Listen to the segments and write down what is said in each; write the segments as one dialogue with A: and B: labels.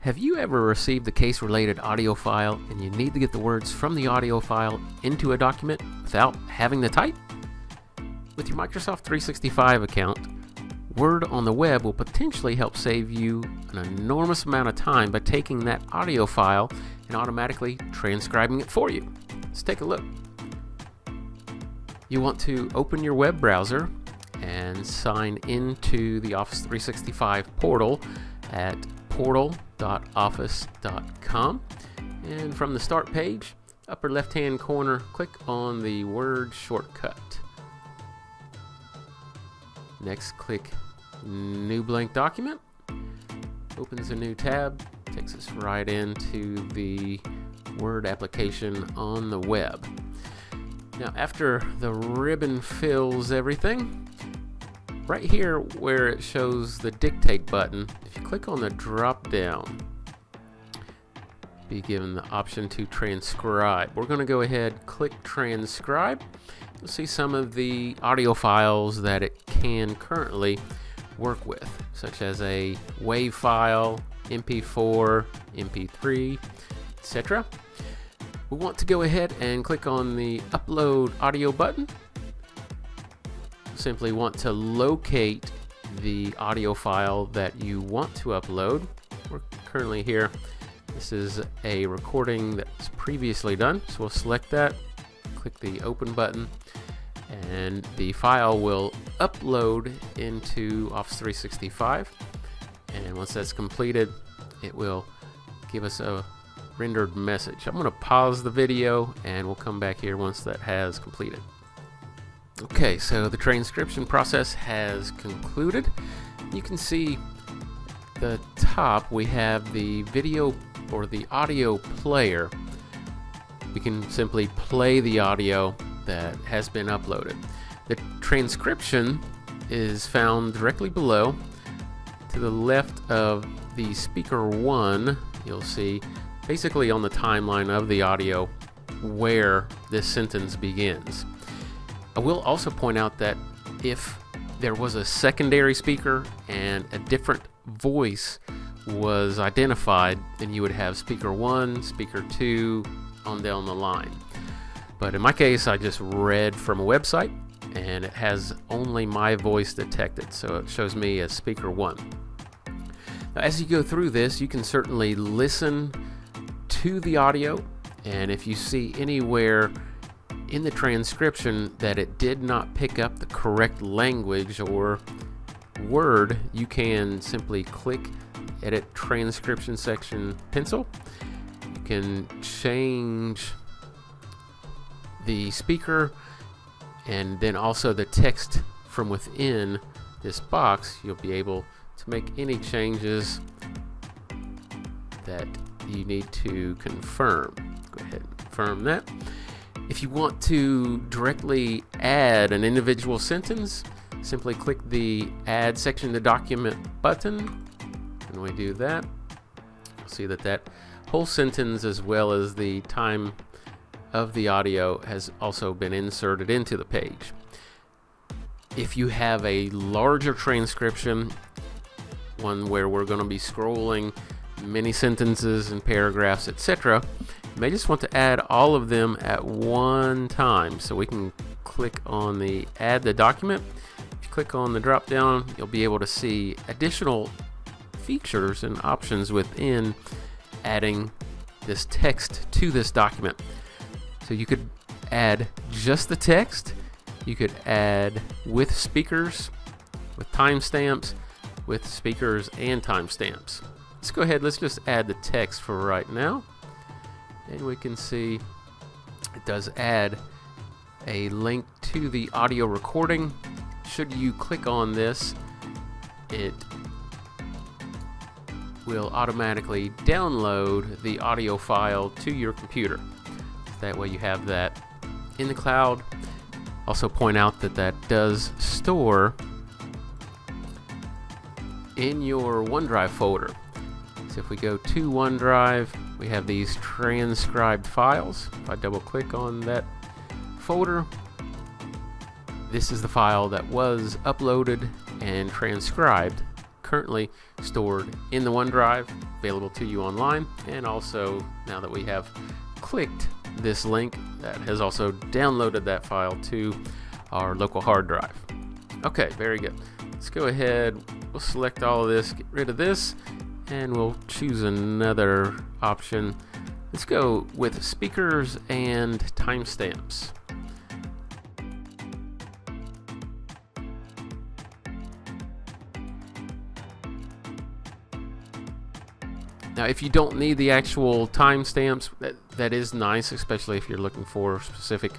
A: Have you ever received a case-related audio file and you need to get the words from the audio file into a document without having to type? With your Microsoft 365 account, Word on the web will potentially help save you an enormous amount of time by taking that audio file and automatically transcribing it for you. Let's take a look. You want to open your web browser and sign into the Office 365 portal at portal.office.com, and from the start page, upper left hand corner, click on the Word shortcut. Next, click New Blank Document. Opens a new tab, takes us right into the Word application on the web. Now, after the ribbon fills everything, right here where it shows the dictate button, if you click on the drop down, be given the option to transcribe. We're going to go ahead, click transcribe. You'll see some of the audio files that it can currently work with, such as a WAV file, MP4, MP3, etc. We want to go ahead and click on the upload audio button. Simply want to locate the audio file that you want to upload. We're currently here. This is a recording that was previously done, so we'll select that, click the open button, and the file will upload into Office 365. And once that's completed, it will give us a rendered message. I'm going to pause the video and we'll come back here once that has completed. Okay, so the transcription process has concluded. You can see the top, we have the video or the audio player. We can simply play the audio that has been uploaded. The transcription is found directly below. To the left of the speaker 1, you'll see basically on the timeline of the audio where this sentence begins. I will also point out that if there was a secondary speaker and a different voice was identified, then you would have speaker 1, speaker 2, on down the line. But in my case, I just read from a website and it has only my voice detected, so it shows me as speaker 1. Now, as you go through this, you can certainly listen to the audio, and if you see anywhere in the transcription that it did not pick up the correct language or word, you can simply click Edit Transcription section pencil. You can change the speaker and then also the text from within this box. You'll be able to make any changes that you need to confirm. Go ahead and confirm that. If you want to directly add an individual sentence, simply click the Add Section to Document button. When we do that, you'll see that that whole sentence as well as the time of the audio has also been inserted into the page. If you have a larger transcription, one where we're going to be scrolling many sentences and paragraphs, etc., you may just want to add all of them at one time. So we can click on the Add the Document. If you click on the drop down, you'll be able to see additional features and options within adding this text to this document. So you could add just the text, you could add with speakers, with timestamps, with speakers and timestamps. Let's go ahead, let's just add the text for right now. And we can see it does add a link to the audio recording. Should you click on this, it will automatically download the audio file to your computer. That way you have that in the cloud. Also point out that that does store in your OneDrive folder. So if we go to OneDrive, we have these transcribed files. If I double click on that folder, this is the file that was uploaded and transcribed, currently stored in the OneDrive. available to you online. And also, now that we have clicked this link, that has also downloaded that file to our local hard drive. Okay, very good. Let's go ahead, we'll select all of this, get rid of this, and we'll choose another option. Let's go with speakers and timestamps. Now, if you don't need the actual timestamps, that is nice, especially if you're looking for a specific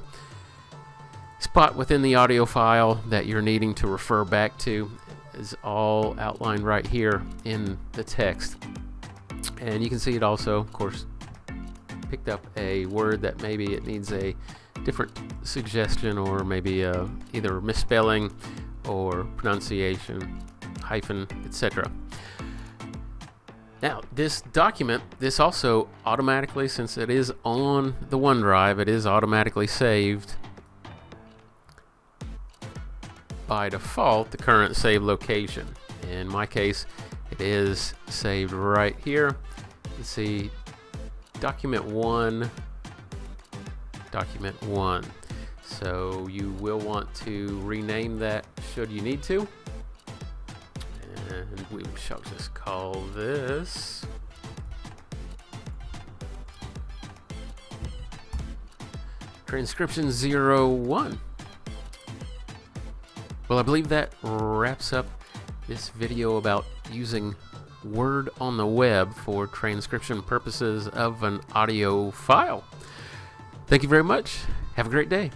A: spot within the audio file that you're needing to refer back to. Is all outlined right here in the text. And you can see it also, of course, picked up a word that maybe it needs a different suggestion, or maybe either misspelling or pronunciation, hyphen, etc. Now, this document, this also automatically, since it is on the OneDrive, it is automatically saved by default the current save location. In my case, it is saved right here. You can see document 1. So you will want to rename that should you need to. And we shall just call this Transcription 01. Well, I believe that wraps up this video about using Word on the web for transcription purposes of an audio file. Thank you very much. Have a great day.